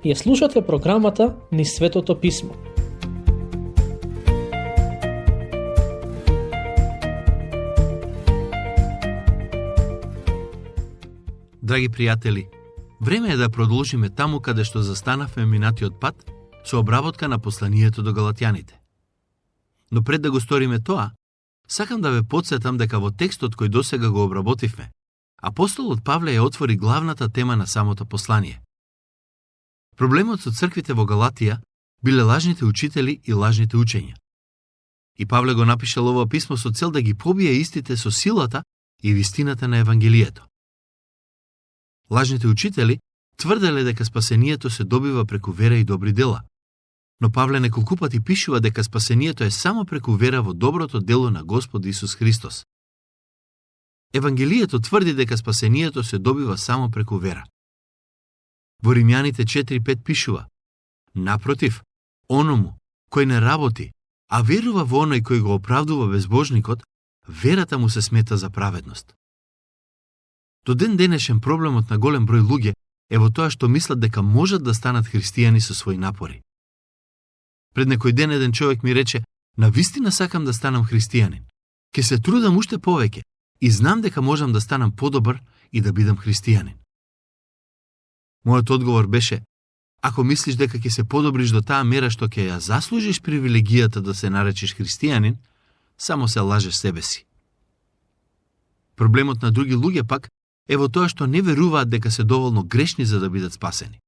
Ја слушате програмата Низ Светото Писмо. Драги пријатели, време е да продолжиме таму каде што застанавме минатиот пат со обработка на посланието до галатјаните. Но пред да го сториме тоа, сакам да ве потсетам дека во текстот кој досега го обработивме, апостолот Павле ја отвори главната тема на самото послание. Проблемот со црквите во Галатија биле лажните учители и лажните учења. И Павле го напишал ова писмо со цел да ги побие истите со силата и вистината на Евангелието. Лажните учители тврделе дека спасението се добива преку вера и добри дела. Но Павле неколку пати пишува дека спасението е само преку вера во доброто дело на Господ Исус Христос. Евангелието тврди дека спасението се добива само преку вера. Во Римјаните 4:5 пишува: напротив, оному кој не работи, а верува во оној кој го оправдува безбожникот, верата му се смета за праведност. До ден денешен проблемот на голем број луѓе е во тоа што мислат дека можат да станат христијани со своји напори. Пред некој ден еден човек ми рече: навистина сакам да станам христијанин. Ке се трудам уште повеќе и знам дека можам да станам подобар и да бидам христијанин. Мојот одговор беше: ако мислиш дека ќе се подобриш до таа мера што ќе ја заслужиш привилегијата да се наречеш христијанин, само се лажеш себе си. Проблемот на други луѓе пак е во тоа што не веруваат дека се доволно грешни за да бидат спасени.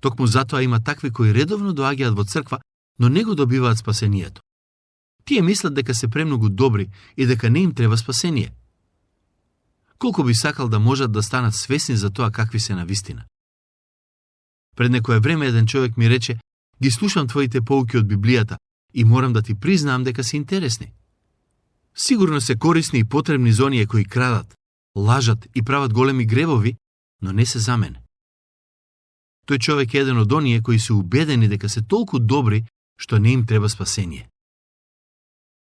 Токму затоа има такви кои редовно доаѓаат во црква, но не го добиваат спасението. Тие мислат дека се премногу добри и дека не им треба спасение. Колку би сакал да можат да станат свесни за тоа какви се навистина. Пред некое време еден човек ми рече: ги слушам твоите поуки од Библијата и морам да ти признаам дека се интересни. Сигурно се корисни и потребни за оние кои крадат, лажат и прават големи гревови, но не се за мене. Тој човек е еден од оние кои се убедени дека се толку добри што не им треба спасение.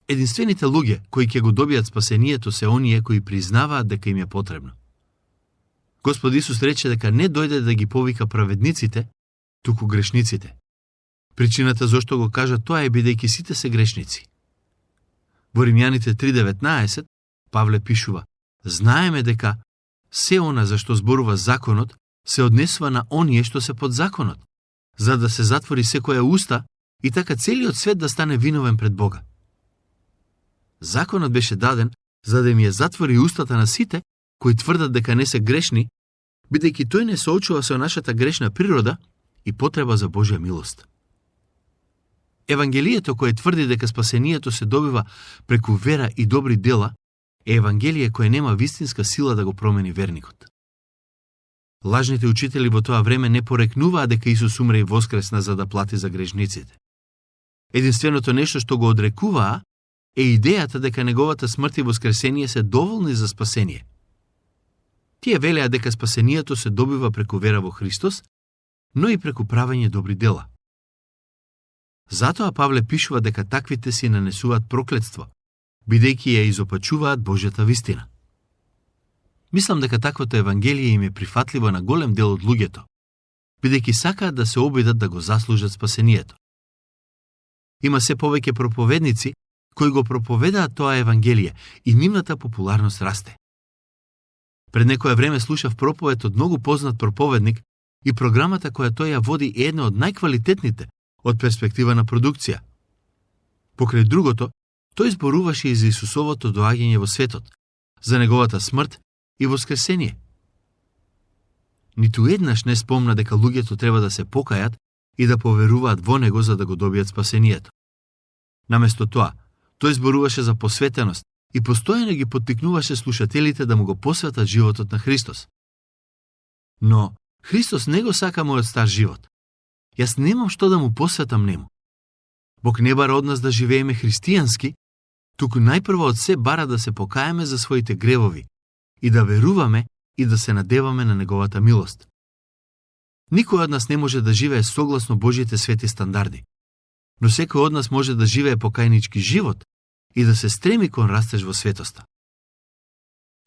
Единствените луѓе кои ќе го добијат спасението се оние кои признаваат дека им е потребно. Господ Исус рече дека не дојде да ги повика праведниците, туку грешниците. Причината зошто го кажа тоа е бидејќи сите се грешници. Во Римјаните 3:19 Павле пишува: знаеме дека се она за што зборува законот се однесува на оние што се под законот, за да се затвори секоја уста и така целиот свет да стане виновен пред Бога. Законот беше даден за да им ја затвори устата на сите кои тврдат дека не се грешни, бидејќи тој не соочува со нашата грешна природа и потреба за Божја милост. Евангелието кое тврди дека спасението се добива преку вера и добри дела е евангелие кое нема вистинска сила да го промени верникот. Лажните учители во тоа време не порекнуваа дека Исус умре и воскресна за да плати за грешниците. Единственото нешто што го одрекуваа е идејата дека неговата смрт и воскресение се доволни за спасение. Тие велеа дека спасението се добива преку вера во Христос, но и преку правење добри дела. Затоа Павле пишува дека таквите си нанесуваат проклетство, бидејќи ја изопачуваат Божјата вистина. Мислам дека таквото евангелие им е прифатливо на голем дел од луѓето, бидејќи сакаат да се обидат да го заслужат спасението. Има се повеќе проповедници кои го проповедаат тоа евангелие и нивната популарност расте. Пред некое време слушав проповед од многу познат проповедник и програмата која тој ја води е една од најквалитетните од перспектива на продукција. Покрај другото, тој зборуваше и за Исусовото доаѓање во светот, за неговата смрт и воскресение. Ниту еднаш не спомна дека луѓето треба да се покајат и да поверуваат во него за да го добијат спасението. Наместо тоа, тој зборуваше за посветеност и постојано ги поттикнуваше слушателите да му го посветат животот на Христос. Но Христос не го сака мојот стар живот. Јас немам што да му посветам нему. Бог не бара од нас да живееме христијански, туку најпрво од се бара да се покаеме за своите гревови и да веруваме и да се надеваме на неговата милост. Никој од нас не може да живее согласно Божјите свети стандарди, но секој од нас може да живее покајнички живот и да се стреми кон растеж во светоста.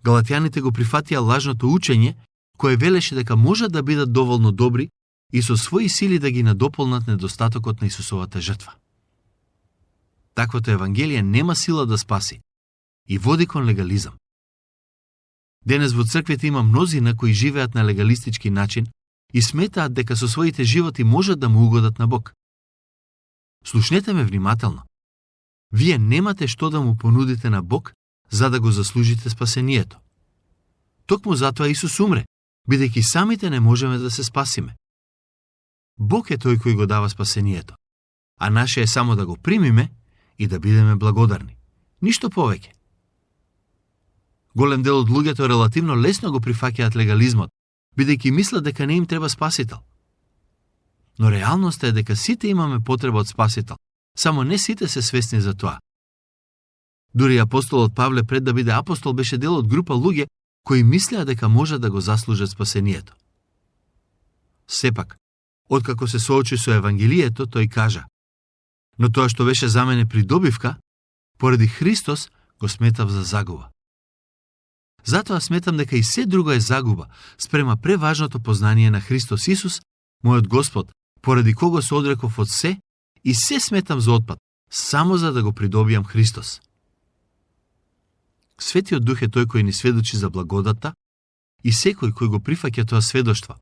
Галатјаните го прифатија лажното учење, кое велеше дека можат да бидат доволно добри и со своји сили да ги надополнат недостатокот на Исусовата жртва. Таквото евангелие нема сила да спаси и води кон легализам. Денес во црквите има мнозина кои живеат на легалистички начин и сметаат дека со своите животи можат да му угодат на Бог. Слушнете ме внимателно. Вие немате што да му понудите на Бог за да го заслужите спасението. Токму затоа Исус умре, бидејќи самите не можеме да се спасиме. Бог е тој кој го дава спасението, а наше е само да го примиме и да бидеме благодарни. Ништо повеќе. Голем дел од луѓето релативно лесно го прифаќаат легализмот, бидејќи мислат дека не им треба спасител. Но реалноста е дека сите имаме потреба од спасител, само не сите се свесни за тоа. Дури апостолот Павле пред да биде апостол беше дел од група луѓе кои мислеа дека можат да го заслужат спасението. Сепак, откако се соочи со Евангелието, тој кажа: но тоа што беше за мене придобивка, поради Христос го сметав за загуба. Затоа сметам дека и се друго е загуба спрема преважното познание на Христос Исус, мојот Господ, поради кого се одреков од се и се сметам за отпад, само за да го придобијам Христос. Светиот Дух е тој кој ни сведочи за благодата и секој кој го прифаќа тоа сведоштво,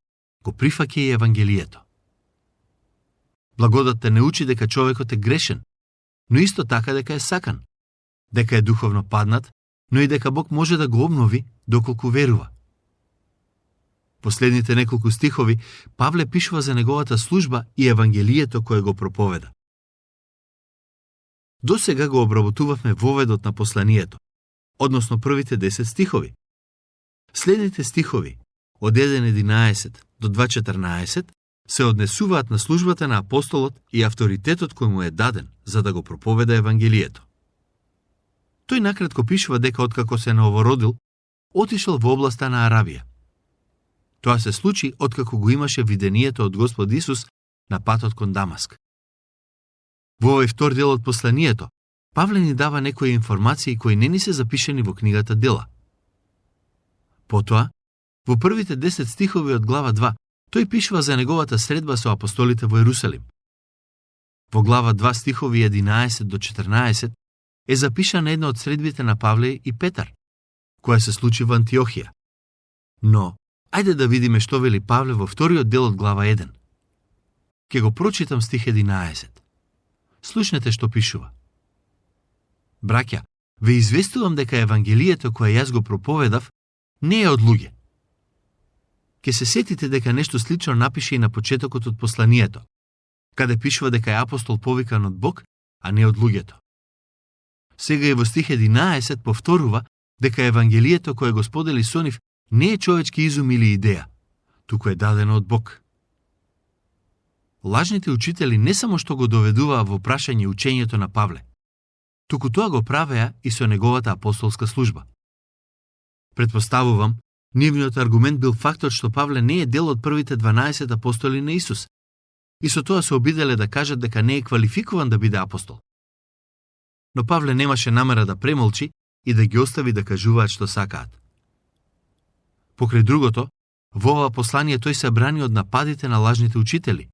го прифаќа и Евангелието. Благодата не учи дека човекот е грешен, но исто така дека е сакан, дека е духовно паднат, но и дека Бог може да го обнови доколку верува. Последните неколку стихови Павле пишува за неговата служба и Евангелието кое го проповеда. До сега го обработувавме воведот на посланието, односно првите 10 стихови. Следните стихови, од 1.11 до 2.14, се однесуваат на службата на апостолот и авторитетот кој му е даден за да го проповеда Евангелието. Тој накратко пишува дека откако се новородил, отишел во областа на Арабија. Тоа се случи откако го имаше видението од Господ Исус на патот кон Дамаск. Во овој втор дел од посланието, Павле ни дава некои информации кои не ни се запишени во книгата Дела. Потоа, во првите 10 стихови од глава 2, тој пишува за неговата средба со апостолите во Ерусалим. Во глава 2 стихови 11 до 14 е запишана една од средбите на Павле и Петар, која се случи во Антиохија. Но, ајде да видиме што вели Павле во вториот дел од глава 1. Ке го прочитам стих 11. Слушнете што пишува. Браќа, ве известувам дека Евангелието кое јас го проповедав не е од луѓе. Ке се сетите дека нешто слично напише и на почетокот од посланието, каде пишува дека е апостол повикан од Бог, а не од луѓето. Сега и во стих 11 повторува дека Евангелието кое го сподели со нив не е човечки изум или идеја, туку е дадено од Бог. Лажните учители не само што го доведуваа во прашање учењето на Павле, туку тоа го правеа и со неговата апостолска служба. Предпоставувам, нивниот аргумент бил фактот што Павле не е дел од првите 12 апостоли на Исус, и со тоа се обиделе да кажат дека не е квалификуван да биде апостол. Но Павле немаше намера да премолчи и да ги остави да кажуваат што сакаат. Покрај другото, во ова послание тој се брани од нападите на лажните учители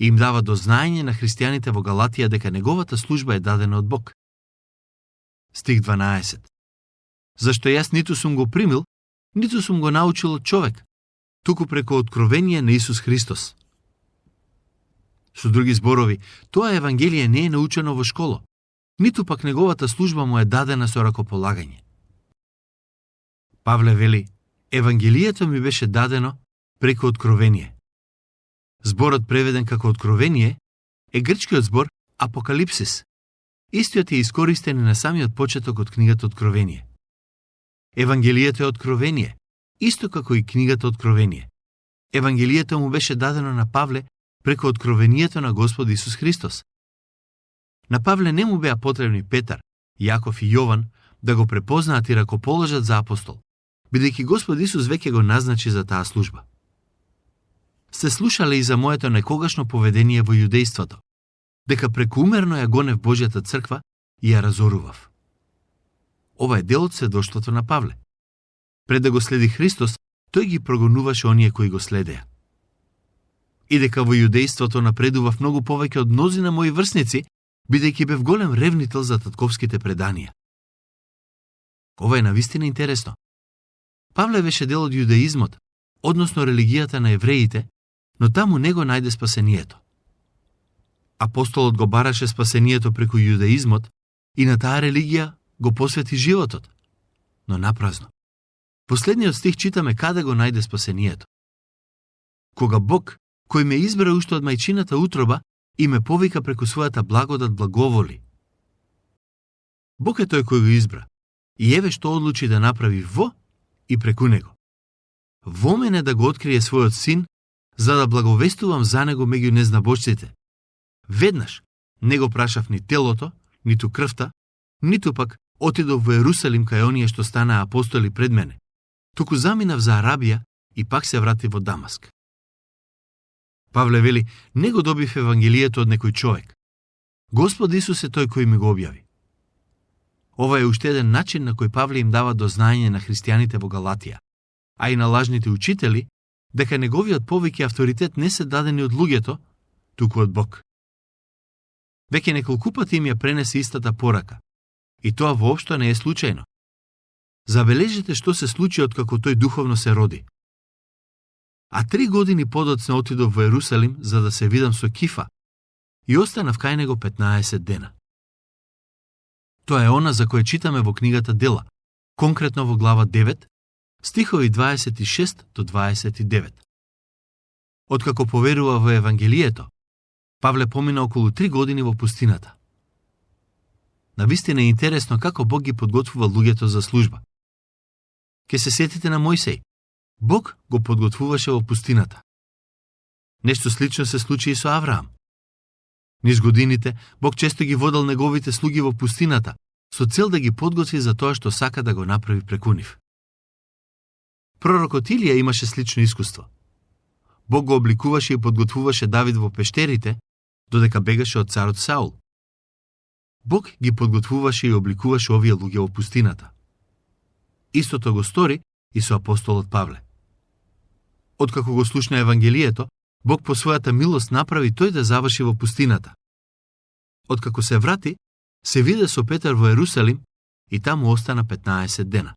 и им дава до знаење на христијаните во Галатија дека неговата служба е дадена од Бог. Стих 12. Зашто јас ниту сум го примил, ниту сум го научил од човек, туку преку откровение на Исус Христос. Со други зборови, тоа Евангелие не е научено во школа, ниту пак неговата служба му е дадена со ракополагање. Павле вели, Евангелието ми беше дадено преку откровение. Зборот преведен како откровение е грчкиот збор апокалипсис. Истиот е искористен на самиот почеток од книгата Откровение. Евангелието е откровение, исто како и книгата Откровение. Евангелието му беше дадено на Павле преку откровението на Господ Исус Христос. На Павле не му беа потребни Петар, Јаков и Јован да го препознаат и ракоположат за апостол, бидејќи Господ Исус веќе го назначи за таа служба. Сте слушале и за моето некогашно поведение во јудејството, дека прекумерно ја гонев Божјата црква и ја разорував. Ова е дел од сведоштвото на Павле. Пред да го следи Христос, тој ги прогонуваше оние кои го следеа. и дека во јудејството напредував многу повеќе од мнозина мои врсници, бидејќи бев голем ревнител за татковските преданија. Ова е навистина интересно. Павле беше дел од јудеизмот, односно религијата на евреите, но таму не го најде спасението. Апостолот го бараше спасението преку јудеизмот и на таа религија го посвети животот, но напразно. Последниот стих читаме каде го најде спасението. Кога Бог, кој ме избра уште од мајчината утроба и ме повика преку својата благодат благоволи. Бог е тој кој го избра и еве што одлучи да направи во и преку него. Во мене да го открие својот син, за да благовестувам за него меѓу незнабожците. Веднаш не го прашав ни телото, ниту крвта, ниту пак отидов во Ерусалим кај оние што станаа апостоли пред мене, туку заминав за Арабија и пак се врати во Дамаск. Павле вели, не го добив Евангелието од некој човек. Господ Исус е тој кој ми го објави. Ова е уште еден начин на кој Павле им дава до знаење на христијаните во Галатија, а и на лажните учители, дека неговиот повеќе авторитет не се дадени од луѓето, туку од Бог. Веќе неколку пати им ја пренесе истата порака, и тоа воопшто не е случајно. Забележете што се случи откако тој духовно се роди. А 3 години подоцна отидов во Ерусалим за да се видам со Кифа и останав кај него 15 дена. Тоа е она за кое читаме во книгата Дела, конкретно во глава 9, стихови 26 до 29. Откако поверува во Евангелието, Павле помина околу 3 години во пустината. Навистина е интересно како Бог ги подготвува луѓето за служба. Ке се сетите на Мојсей. Бог го подготвуваше во пустината. Нешто слично се случи и со Авраам. Низ годините, Бог често ги водел неговите слуги во пустината, со цел да ги подготви за тоа што сака да го направи преку нив. Пророкот Илија имаше слично искуство. Бог го обликуваше и подготвуваше Давид во пештерите, додека бегаше од царот Саул. Бог ги подготвуваше и обликуваше овие луѓе во пустината. Истото го стори и со апостолот Павле. Откако го слушна Евангелието, Бог по својата милост направи тој да заврши во пустината. Откако се врати, се виде со Петар во Ерусалим и таму остана 15 дена.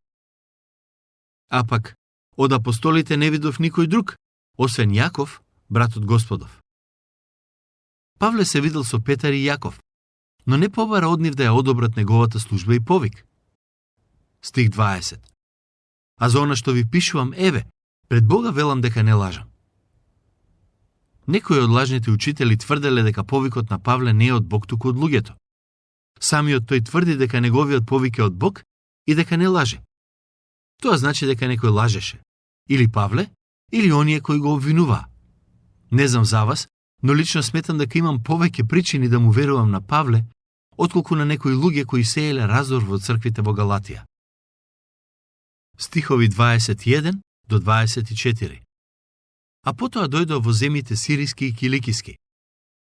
А пак, од апостолите не видов никој друг, освен Јаков, братот Господов. Павле се видел со Петар и Јаков, но не побара од нив да ја одобрат неговата служба и повик. Стих 20. А за она што ви пишувам, еве, пред Бога велам дека не лажам. Некои од лажните учители тврделе дека повикот на Павле не е од Бог, туку од луѓето. Самиот тој тврди дека неговиот повик е од Бог и дека не лаже. Тоа значи дека некој лажеше. Или Павле, или оние кои го обвинуваа. Не знам за вас, но лично сметам дека имам повеќе причини да му верувам на Павле, отколку на некои луѓе кои сееле раздор во црквите во Галатија. Стихови 21 до 24. А потоа дојдоа во земјите сириски и киликиски.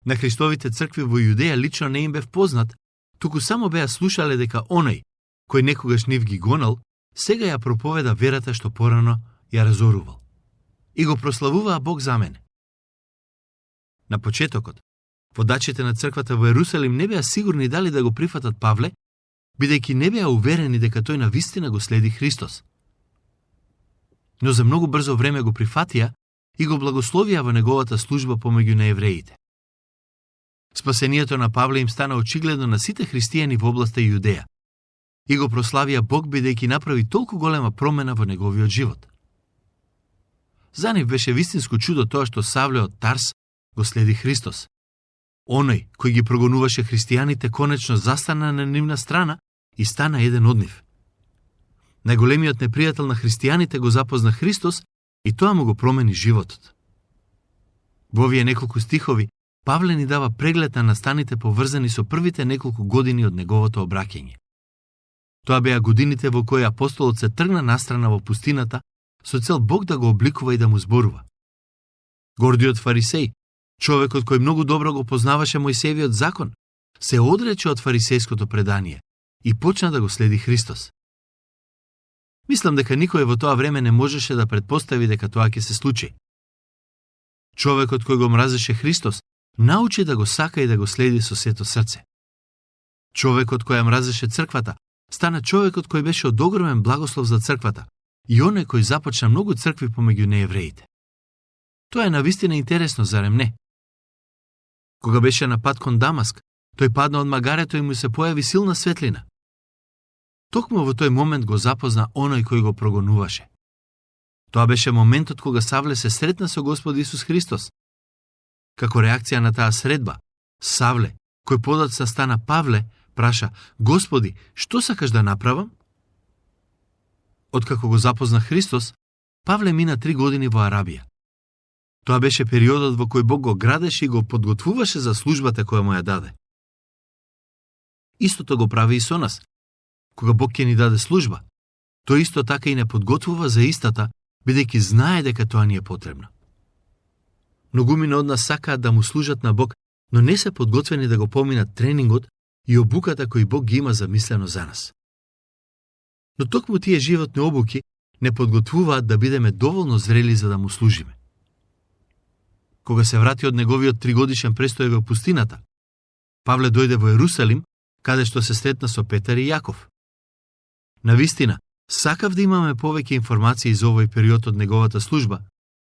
На Христовите цркви во Јудеја лично не им бев познат, туку само беа слушале дека оној, кој некогаш нив ги гонал, сега ја проповеда верата што порано ја разорувал. И го прославуваа Бог за мене. На почетокот, водачите на црквата во Ерусалим не беа сигурни дали да го прифатат Павле, бидејќи не беа уверени дека тој навистина го следи Христос. Но за многу брзо време го прифатија и го благословија во неговата служба помеѓу на евреите. Спасението на Павле им стана очигледно на сите христијани во областа Јудеја и го прославија Бог бидејќи направи толку голема промена во неговиот живот. За нив беше вистинско чудо тоа што Савле од Тарс го следи Христос. Оној кој ги прогонуваше христијаните конечно застана на нивна страна и стана еден од нив. Најголемиот непријател на христијаните го запозна Христос и тоа му го промени животот. Во овие неколку стихови Павле ни дава преглед на настаните поврзани со првите неколку години од неговото обраќање. Тоа беа годините во кои апостолот се тргна настрана во пустината со цел Бог да го обликува и да му зборува. Гордиот фарисеј, човекот кој многу добро го познаваше Мојсеевиот закон, се одрече од фарисејското предание и почна да го следи Христос. Мислам дека никој во тоа време не можеше да претпостави дека тоа ќе се случи. Човекот кој го мразеше Христос научи да го сака и да го следи со сето срце. Човекот кој ја мразеше црквата стана човекот кој беше од огромен благослов за црквата и оној кој започна многу цркви помеѓу неевреите. Тоа е навистина интересно, зарем не? Кога беше на пат кон Дамаск, тој падна од магарето и му се појави силна светлина. Токму во тој момент го запозна оној кој го прогонуваше. Тоа беше моментот кога Савле се сретна со Господ Исус Христос. Како реакција на таа средба, Савле, кој подоцна стана Павле, праша: Господи, што сакаш да направам? Откако го запозна Христос, Павле мина 3 години во Арабија. Тоа беше периодот во кој Бог го градеше и го подготвуваше за службата која му ја даде. Истото го прави и со нас. Кога Бог ќе ни даде служба, тој исто така и не подготвува за истата, бидејќи знае дека тоа ни е потребно. Многумина од нас сакаат да му служат на Бог, но не се подготвени да го поминат тренингот и обуката кој Бог ги има замислено за нас. Но токму тие животни обуки не подготвуваат да бидеме доволно зрели за да му служиме. Кога се врати од неговиот 3-годишен престој во пустината, Павле дојде во Ерусалим, каде што се сретна со Петар и Јаков. Навистина, сакав да имаме повеќе информации за овој период од неговата служба,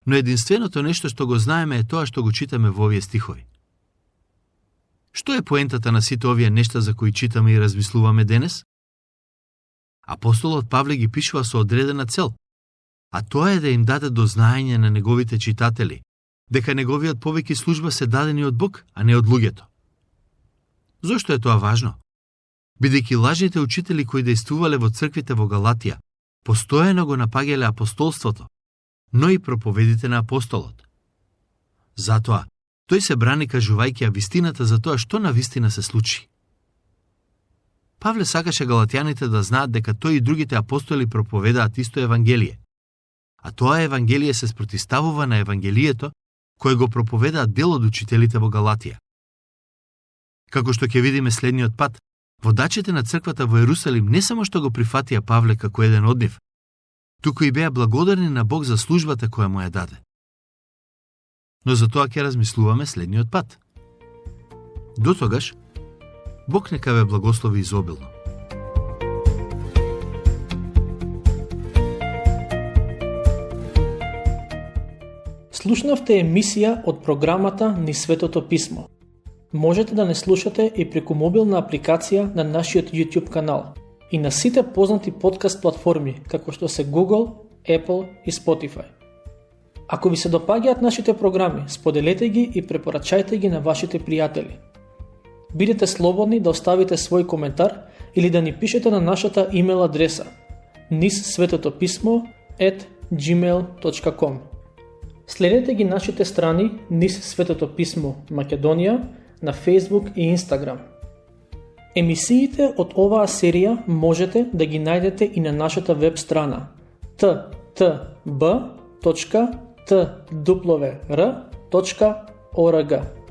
но единственото нешто што го знаеме е тоа што го читаме во овие стихови. Што е поентата на сите овие нешта за кои читаме и размислуваме денес? Апостолот Павле ги пишува со одредена цел, а тоа е да им даде до знаење на неговите читатели, дека неговиот повеќе служба се дадени од Бог, а не од луѓето. Зошто е тоа важно? Бидејќи лажните учители кои дејствувале во црквите во Галатија, постојано го напаѓале апостолството, но и проповедите на апостолот. Затоа, тој се брани кажувајќи ја вистината за тоа што на вистина се случи. Павле сакаше галатјаните да знаат дека тој и другите апостоли проповедаат исто евангелие, а тоа евангелие се спротиставува на евангелието кое го проповедаат дел од учителите во Галатија. Како што ќе видиме следниот пат, водачите на црквата во Ерусалим не само што го прифатија Павле како еден од нив, туку и беа благодарни на Бог за службата која му ја даде. Но за тоа ќе размислуваме следниот пат. До тогаш, Бог нека ве благослови изобилно. Слушнавте емисија од програмата Низ Светото Писмо. Можете да не слушате и преку мобилна апликација на нашиот YouTube канал и на сите познати подкаст платформи, како што се Google, Apple и Spotify. Ако ви се допаѓаат нашите програми, споделете ги и препорачајте ги на вашите пријатели. Бидете слободни да оставите свој коментар или да ни пишете на нашата имейл адреса nizsvetotopисmo@gmail.com. Следете ги нашите страни Низ Светото Писмо Македонија на Facebook и Instagram. Емисиите од оваа серија можете да ги најдете и на нашата веб страна ttb.twr.org.